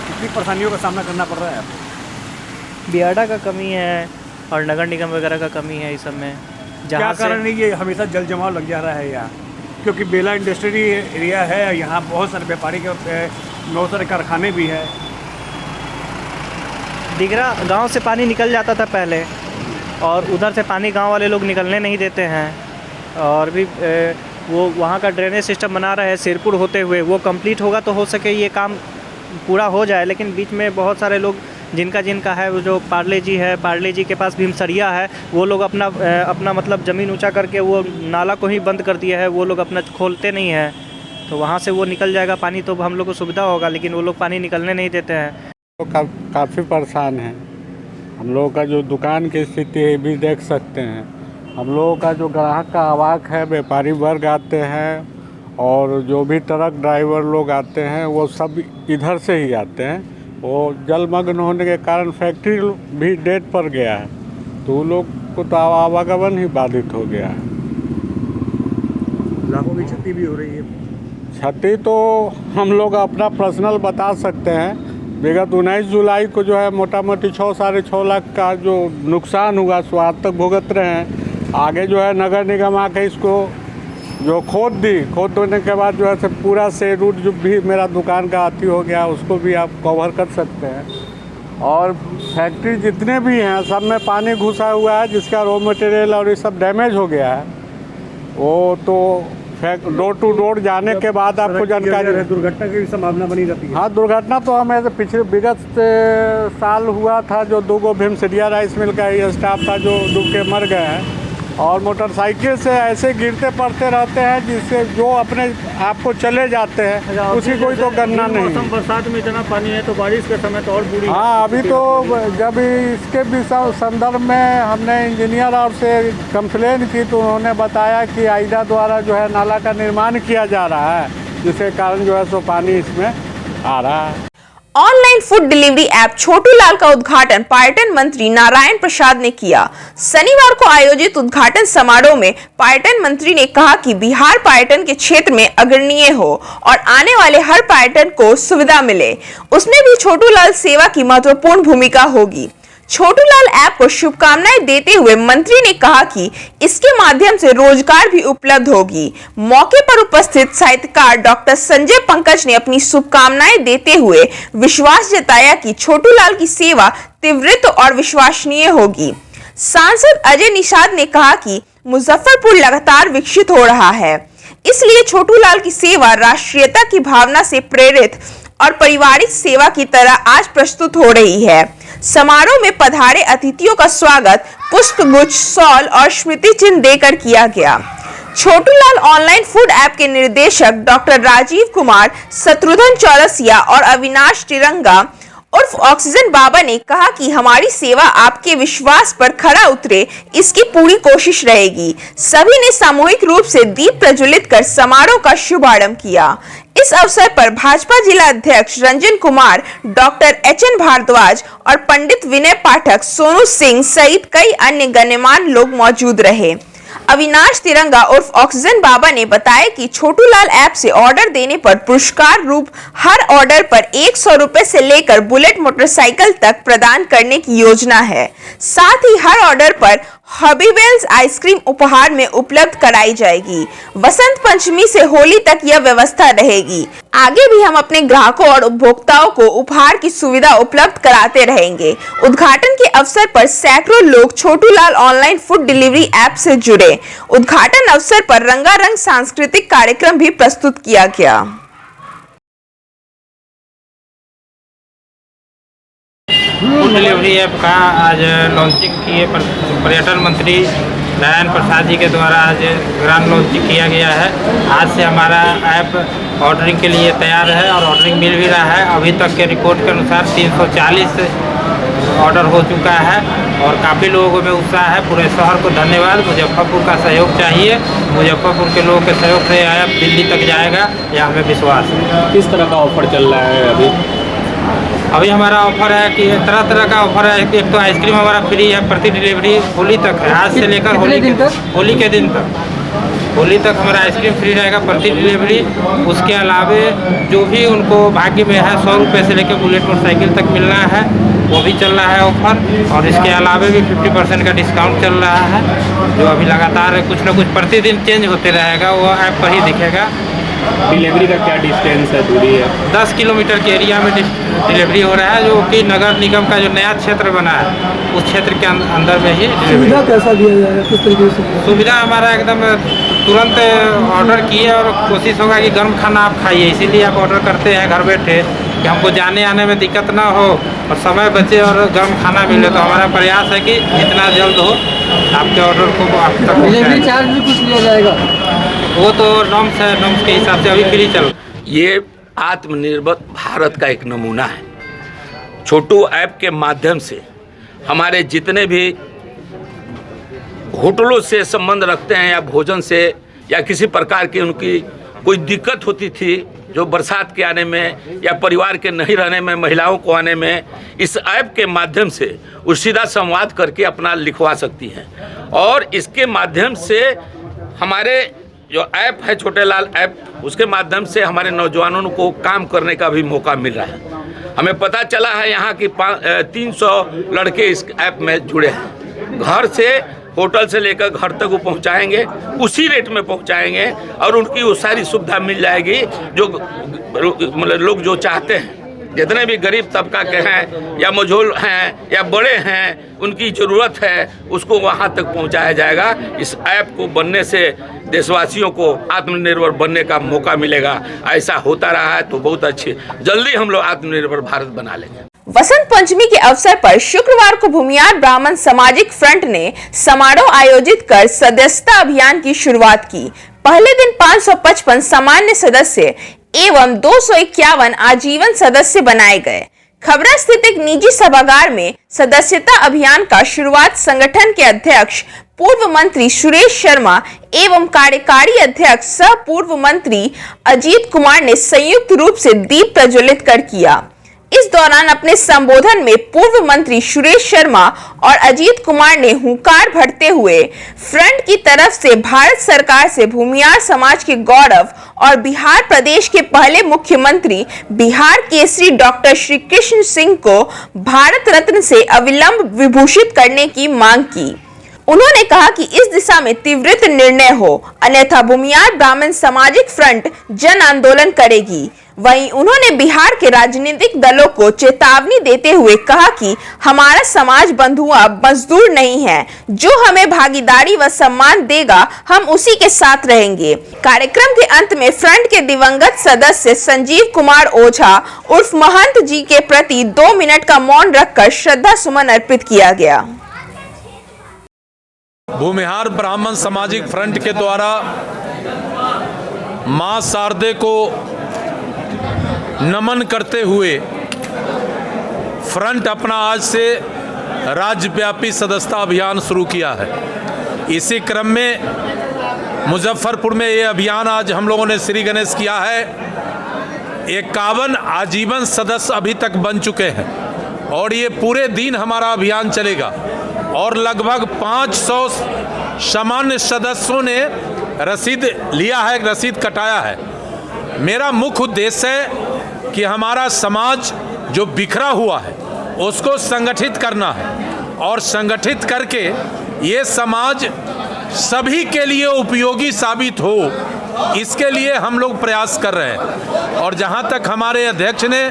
कितनी परेशानियों का सामना करना पड़ रहा है आपको? बियाडा का कमी है और नगर निगम वगैरह का कमी है इस सब में। क्या कारण है ये हमेशा जल जमाव लग जा रहा है यहाँ? क्योंकि बेला इंडस्ट्री एरिया है, यहाँ बहुत सारे व्यापारी के बहुत सारे कारखाने भी है। दिगरा गांव से पानी निकल जाता था पहले, और उधर से पानी गांव वाले लोग निकलने नहीं देते हैं। और भी वो वहाँ का ड्रेनेज सिस्टम बना रहे हैं सिरपुर होते हुए, वो कंप्लीट होगा तो हो सके ये काम पूरा हो जाए। लेकिन बीच में बहुत सारे लोग जिनका है, वो जो पार्ले जी के पास भीमसरिया है, वो लोग अपना मतलब ज़मीन ऊंचा करके वो नाला को ही बंद कर दिया है। वो लोग अपना खोलते नहीं हैं, तो वहाँ से वो निकल जाएगा पानी, तो हम लोग को सुविधा होगा। लेकिन वो लोग पानी निकलने नहीं देते हैं। तो काफ़ी परेशान हैं। हम लोगों का जो दुकान की स्थिति है भी देख सकते हैं। हम लोगों का जो ग्राहक का आवाक है, व्यापारी वर्ग आते हैं और जो भी ट्रक ड्राइवर लोग आते हैं वो सब इधर से ही आते हैं। वो जलमग्न होने के कारण फैक्ट्री भी डेट पर गया है, तो वो लोग आपको तो आवागमन ही बाधित हो गया है। लाखों की क्षति भी हो रही है। क्षति तो हम लोग अपना पर्सनल बता सकते हैं। विगत 19 जुलाई को जो है मोटा मोटी 6-6.5 लाख का जो नुकसान हुआ सो आज तक भुगत रहे हैं। आगे जो है नगर निगम आके इसको जो खोद देने के बाद जो है से पूरा से रूट जो भी मेरा दुकान का आती हो गया उसको भी आप कवर कर सकते हैं। और फैक्ट्री जितने भी हैं सब में पानी घुसा हुआ है, जिसका रॉ मटेरियल और ये सब डैमेज हो गया है। वो तो डोर टू डोर जाने के बाद आपको जानकारी है। दुर्घटना की भी संभावना बनी रहती है। हाँ, दुर्घटना तो हमें पिछले विगत साल हुआ था, जो 2 भीमसरिया राइस मिल का ही स्टाफ था जो डूब के मर गए हैं। और मोटरसाइकिल से ऐसे गिरते पड़ते रहते हैं जिससे जो अपने आप को चले जाते हैं, उसी कोई तो गणना नहीं। मौसम बरसात में इतना पानी है तो बारिश के समय तो और बुरी। हाँ, अभी तो जब इसके भी संदर्भ में हमने इंजीनियर और से कंप्लेन की तो उन्होंने बताया कि आइडा द्वारा जो है नाला का निर्माण किया जा रहा है, जिसके कारण जो है सो पानी इसमें आ रहा है। ऑनलाइन फूड डिलीवरी ऐप छोटू लाल का उद्घाटन पर्यटन मंत्री नारायण प्रसाद ने किया। शनिवार को आयोजित उद्घाटन समारोह में पर्यटन मंत्री ने कहा कि बिहार पर्यटन के क्षेत्र में अग्रणीय हो और आने वाले हर पर्यटन को सुविधा मिले, उसमें भी छोटू लाल सेवा की महत्वपूर्ण भूमिका होगी। छोटू लाल ऐप को शुभकामनाएं देते हुए मंत्री ने कहा कि इसके माध्यम से रोजगार भी उपलब्ध होगी। मौके पर उपस्थित साहित्यकार डॉक्टर संजय पंकज ने अपनी शुभकामनाएं देते हुए विश्वास जताया कि छोटू लाल की सेवा तीव्र और विश्वसनीय होगी। सांसद अजय निषाद ने कहा कि मुजफ्फरपुर लगातार विकसित हो रहा है, इसलिए छोटू लाल की सेवा राष्ट्रीयता की भावना से प्रेरित और पारिवारिक सेवा की तरह आज प्रस्तुत हो रही है। समारोह में पधारे अतिथियों का स्वागत पुष्पगुच्छ, शॉल और स्मृति चिन्ह देकर किया गया। छोटू लाल ऑनलाइन फूड ऐप के निर्देशक डॉक्टर राजीव कुमार, शत्रुघ्न चौरसिया और अविनाश तिरंगा उर्फ ऑक्सीजन बाबा ने कहा कि हमारी सेवा आपके विश्वास पर खरा उतरे, इसकी पूरी कोशिश रहेगी। सभी ने सामूहिक रूप से दीप प्रज्वलित कर समारोह का शुभारंभ किया। इस अवसर पर भाजपा जिला अध्यक्ष रंजन कुमार, डॉक्टर एचएन भारद्वाज और पंडित विनय पाठक, सोनू सिंह सहित कई अन्य गण्यमान्य लोग मौजूद रहे। अविनाश तिरंगा उर्फ ऑक्सीजन बाबा ने बताया कि छोटू लाल ऐप से ऑर्डर देने पर पुरस्कार रूप हर ऑर्डर पर 100 रुपए से लेकर बुलेट मोटरसाइकिल तक प्रदान करने की योजना है। साथ ही हर ऑर्डर पर हॉबीवेल्स आइसक्रीम उपहार में उपलब्ध कराई जाएगी। वसंत पंचमी से होली तक यह व्यवस्था रहेगी। आगे भी हम अपने ग्राहकों और उपभोक्ताओं को उपहार की सुविधा उपलब्ध कराते रहेंगे। उद्घाटन के अवसर पर सैकड़ों लोग छोटू लाल ऑनलाइन फूड डिलीवरी ऐप से जुड़े। उद्घाटन अवसर पर रंगारंग सांस्कृतिक कार्यक्रम भी प्रस्तुत किया गया। फूड डिलीवरी ऐप का आज लॉन्चिंग किए पर्यटन मंत्री नारायण प्रसाद जी के द्वारा आज ग्रांड लॉन्चिंग किया गया है। आज से हमारा ऐप ऑर्डरिंग के लिए तैयार है और ऑर्डरिंग मिल भी रहा है। अभी तक के रिपोर्ट के अनुसार 340 ऑर्डर हो चुका है और काफ़ी लोगों में उत्साह है। पूरे शहर को धन्यवाद। मुजफ्फरपुर का सहयोग चाहिए। मुजफ्फरपुर के लोगों के सहयोग से ऐप दिल्ली तक जाएगा, यह हमें विश्वास है। किस तरह का ऑफर चल रहा है अभी हमारा ऑफर है कि तरह तरह का ऑफर है। एक तो आइसक्रीम हमारा फ्री है प्रति डिलीवरी होली तक है। आज से लेकर होली के दिन तक होली तक हमारा आइसक्रीम फ्री रहेगा प्रति डिलीवरी। उसके अलावे जो भी उनको भाग्य में है 100 रुपये से लेकर बुलेट मोटरसाइकिल तक मिलना है, वो भी चल रहा है ऑफर। और इसके अलावे भी 50% का डिस्काउंट चल रहा है, जो अभी लगातार कुछ न कुछ प्रतिदिन चेंज होते रहेगा, वो ऐप पर ही दिखेगा। डिलीवरी का क्या डिस्टेंस है, दूरी है? 10 किलोमीटर के एरिया में डिलीवरी हो रहा है, जो कि नगर निगम का जो नया क्षेत्र बना है उस क्षेत्र के अंदर में ही। सुविधा कैसा दिया जाएगा, किस तरीके से? सुविधा हमारा एकदम तुरंत ऑर्डर किए और कोशिश होगा कि गर्म खाना आप खाइए, इसीलिए आप ऑर्डर करते हैं घर बैठे कि हमको जाने आने में दिक्कत ना हो और समय बचे और गर्म खाना मिले। तो हमारा प्रयास है कि जितना जल्द हो आपके ऑर्डर को आप तक। डिलीवरी चार्ज भी कुछ लिया जाएगा? वो तो नॉर्म्स है, नॉर्म्स के हिसाब से अभी फ्री चल। ये आत्मनिर्भर भारत का एक नमूना है। छोटू ऐप के माध्यम से हमारे जितने भी होटलों से संबंध रखते हैं या भोजन से या किसी प्रकार की उनकी कोई दिक्कत होती थी जो बरसात के आने में या परिवार के नहीं रहने में, महिलाओं को आने में, इस ऐप के माध्यम से वो सीधा संवाद करके अपना लिखवा सकती हैं। और इसके माध्यम से हमारे जो ऐप है छोटे लाल ऐप, उसके माध्यम से हमारे नौजवानों को काम करने का भी मौका मिल रहा है। हमें पता चला है यहाँ की 300 लड़के इस ऐप में जुड़े हैं। घर से, होटल से लेकर घर तक वो पहुँचाएंगे, उसी रेट में पहुँचाएंगे और उनकी वो सारी सुविधा मिल जाएगी जो मतलब लोग जो चाहते हैं। जितने भी गरीब तबका के हैं या मझोल हैं या बड़े हैं, उनकी ज़रूरत है उसको वहाँ तक पहुँचाया जाएगा। इस ऐप को बनने से देशवासियों को आत्मनिर्भर बनने का मौका मिलेगा। ऐसा होता रहा है तो बहुत अच्छी, जल्दी हम लोग आत्मनिर्भर भारत बना लेंगे। वसंत पंचमी के अवसर पर शुक्रवार को भूमियार ब्राह्मण सामाजिक फ्रंट ने समारोह आयोजित कर सदस्यता अभियान की शुरुआत की। पहले दिन 555 सामान्य सदस्य एवं 251 आजीवन सदस्य बनाए गए। खबरा स्थित एक निजी सभागार में सदस्यता अभियान का शुरुआत संगठन के अध्यक्ष पूर्व मंत्री सुरेश शर्मा एवं कार्यकारी अध्यक्ष सह पूर्व मंत्री अजीत कुमार ने संयुक्त रूप से दीप प्रज्वलित कर किया। इस दौरान अपने संबोधन में पूर्व मंत्री सुरेश शर्मा और अजीत कुमार ने हुंकार भरते हुए फ्रंट की तरफ से भारत सरकार से भूमियार समाज के गौरव और बिहार प्रदेश के पहले मुख्यमंत्री बिहार केसरी डॉक्टर श्री कृष्ण सिंह को भारत रत्न से अविलंब विभूषित करने की मांग की। उन्होंने कहा कि इस दिशा में त्वरित निर्णय हो, अन्यथा भूमियार ब्राह्मण सामाजिक फ्रंट जन आंदोलन करेगी। वहीं उन्होंने बिहार के राजनीतिक दलों को चेतावनी देते हुए कहा कि हमारा समाज बंधुआ मजदूर नहीं है, जो हमें भागीदारी व सम्मान देगा हम उसी के साथ रहेंगे। कार्यक्रम के अंत में फ्रंट के दिवंगत सदस्य संजीव कुमार ओझा उर्फ महंत जी के प्रति 2 मिनट का मौन रखकर श्रद्धा सुमन अर्पित किया गया। भूमिहार ब्राह्मण सामाजिक फ्रंट के द्वारा मां शारदे को नमन करते हुए फ्रंट अपना आज से राज्यव्यापी सदस्यता अभियान शुरू किया है। इसी क्रम में मुजफ्फरपुर में ये अभियान आज हम लोगों ने श्री गणेश किया है। 51 आजीवन सदस्य अभी तक बन चुके हैं और ये पूरे दिन हमारा अभियान चलेगा और लगभग 500 सामान्य सदस्यों ने रसीद लिया है, रसीद कटाया है। मेरा मुख्य उद्देश्य है कि हमारा समाज जो बिखरा हुआ है उसको संगठित करना है और संगठित करके ये समाज सभी के लिए उपयोगी साबित हो, इसके लिए हम लोग प्रयास कर रहे हैं। और जहाँ तक हमारे अध्यक्ष ने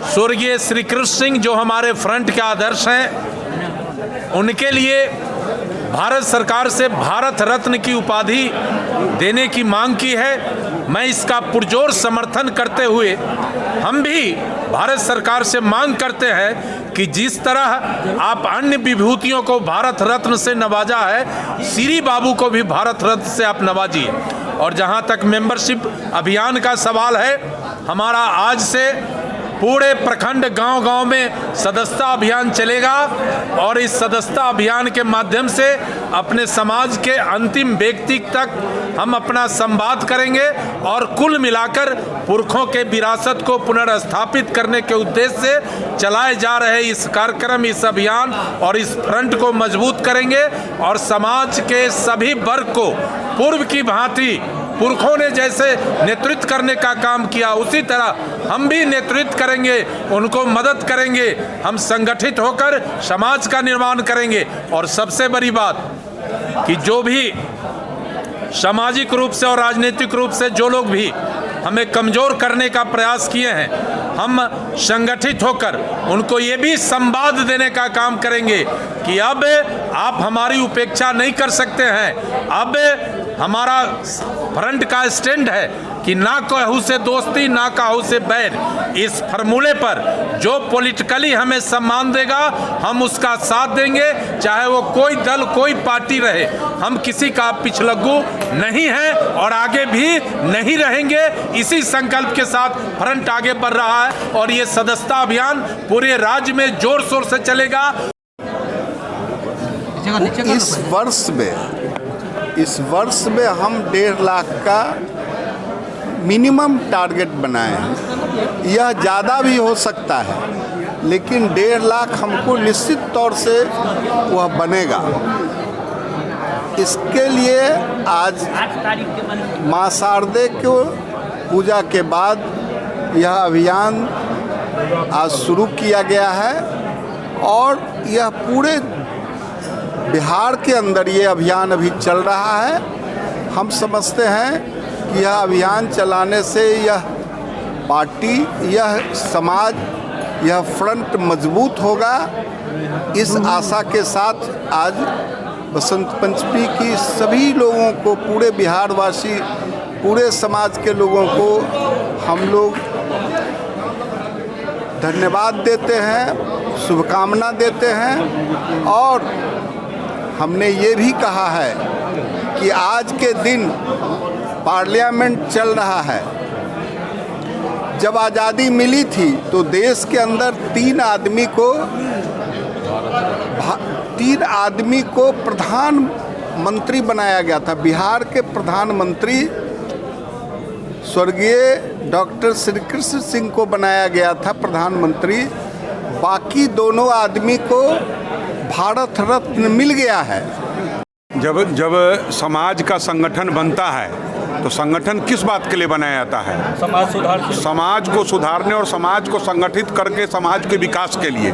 स्वर्गीय श्री कृष्ण सिंह जो हमारे फ्रंट के आदर्श हैं, उनके लिए भारत सरकार से भारत रत्न की उपाधि देने की मांग की है। मैं इसका पुरजोर समर्थन करते हुए हम भी भारत सरकार से मांग करते हैं कि जिस तरह आप अन्य विभूतियों को भारत रत्न से नवाजा है, श्री बाबू को भी भारत रत्न से आप नवाजिए। और जहां तक मेंबरशिप अभियान का सवाल है, हमारा आज से पूरे प्रखंड गांव-गांव में सदस्यता अभियान चलेगा और इस सदस्यता अभियान के माध्यम से अपने समाज के अंतिम व्यक्ति तक हम अपना संवाद करेंगे और कुल मिलाकर पुरखों के विरासत को पुनर्स्थापित करने के उद्देश्य से चलाए जा रहे इस कार्यक्रम, इस अभियान और इस फ्रंट को मजबूत करेंगे और समाज के सभी वर्ग को पूर्व की भांति पुरखों ने जैसे नेतृत्व करने का काम किया, उसी तरह हम भी नेतृत्व करेंगे, उनको मदद करेंगे। हम संगठित होकर समाज का निर्माण करेंगे। और सबसे बड़ी बात कि जो भी सामाजिक रूप से और राजनीतिक रूप से जो लोग भी हमें कमज़ोर करने का प्रयास किए हैं, हम संगठित होकर उनको ये भी संवाद देने का काम करेंगे कि अब आप हमारी उपेक्षा नहीं कर सकते हैं। अब हमारा फ्रंट का स्टैंड है कि ना कहू से दोस्ती ना कहू से बैर। इस फार्मूले पर जो पॉलिटिकली हमें सम्मान देगा हम उसका साथ देंगे, चाहे वो कोई दल कोई पार्टी रहे। हम किसी का पिछलग्गू नहीं है और आगे भी नहीं रहेंगे। इसी संकल्प के साथ फ्रंट आगे बढ़ रहा है और ये सदस्यता अभियान पूरे राज्य में जोर शोर से चलेगा। इस वर्ष में हम 1.5 लाख का मिनिमम टारगेट बनाए हैं। यह ज़्यादा भी हो सकता है, लेकिन 1.5 लाख हमको निश्चित तौर से वह बनेगा। इसके लिए आज माँ शारदे को पूजा के बाद यह अभियान आज शुरू किया गया है और यह पूरे बिहार के अंदर ये अभियान अभी चल रहा है। हम समझते हैं कि यह अभियान चलाने से यह पार्टी, यह समाज, यह फ्रंट मजबूत होगा। इस आशा के साथ आज बसंत पंचमी की सभी लोगों को, पूरे बिहारवासी, पूरे समाज के लोगों को हम लोग धन्यवाद देते हैं, शुभकामना देते हैं। और हमने ये भी कहा है कि आज के दिन पार्लियामेंट चल रहा है। जब आज़ादी मिली थी तो देश के अंदर 3 आदमी को प्रधानमंत्री बनाया गया था। बिहार के प्रधानमंत्री स्वर्गीय डॉक्टर श्री कृष्ण सिंह को बनाया गया था प्रधानमंत्री। बाकी दोनों आदमी को भारत रत्न मिल गया है। जब समाज का संगठन बनता है तो संगठन किस बात के लिए बनाया जाता है? समाज को सुधारने और समाज को संगठित करके समाज के विकास के लिए।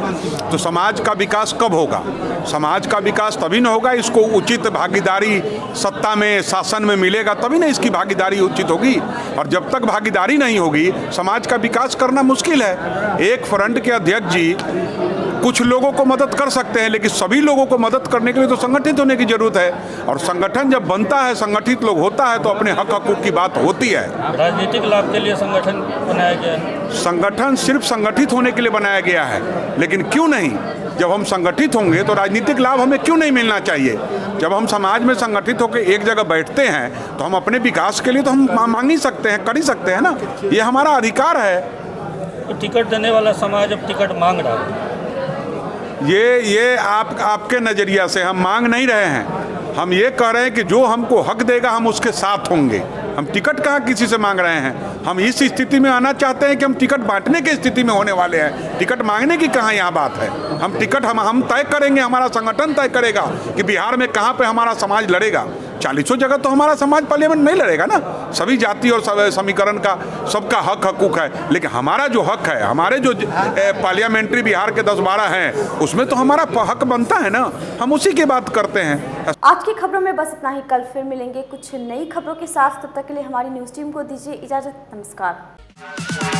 तो समाज का विकास कब होगा? समाज का विकास तभी न होगा, इसको उचित भागीदारी सत्ता में, शासन में मिलेगा, तभी ना इसकी भागीदारी उचित होगी। और जब तक भागीदारी नहीं होगी, समाज का विकास करना मुश्किल है। एक फ्रंट के अध्यक्ष जी कुछ लोगों को मदद कर सकते हैं, लेकिन सभी लोगों को मदद करने के लिए तो संगठित होने की जरूरत है। और संगठन जब बनता है, संगठित लोग होता है, तो अपने हक हकूक की बात होती है। राजनीतिक लाभ के लिए संगठन बनाया गया है। संगठन सिर्फ संगठित होने के लिए बनाया गया है, लेकिन क्यों नहीं? जब हम संगठित होंगे तो राजनीतिक लाभ हमें क्यों नहीं मिलना चाहिए? जब हम समाज में संगठित होकर एक जगह बैठते हैं तो हम अपने विकास के लिए तो हम मांग ही सकते हैं, कर ही सकते हैं ना। ये हमारा अधिकार है। तो टिकट देने वाला समाज अब टिकट मांग रहा है। ये आपके नज़रिया से हम मांग नहीं रहे हैं। हम ये कह रहे हैं कि जो हमको हक देगा हम उसके साथ होंगे। हम टिकट कहाँ किसी से मांग रहे हैं? हम इस स्थिति में आना चाहते हैं कि हम टिकट बांटने की स्थिति में होने वाले हैं। टिकट मांगने की कहाँ यहाँ बात है? हम टिकट हम तय करेंगे, हमारा संगठन तय करेगा कि बिहार में कहाँ पे हमारा समाज लड़ेगा। 40 जगह तो हमारा समाज पार्लियामेंट नहीं लड़ेगा ना। सभी जाति और समीकरण का सबका हक हकूक है, लेकिन हमारा जो हक है, हमारे जो पार्लियामेंट्री बिहार के 10-12 हैं, उसमें तो हमारा हक बनता है ना। हम उसी की बात करते हैं। आज की खबरों में बस इतना ही। कल फिर मिलेंगे कुछ नई खबरों के साथ। तब तक के लिए हमारी न्यूज़ टीम को दीजिए इजाज़त। नमस्कार।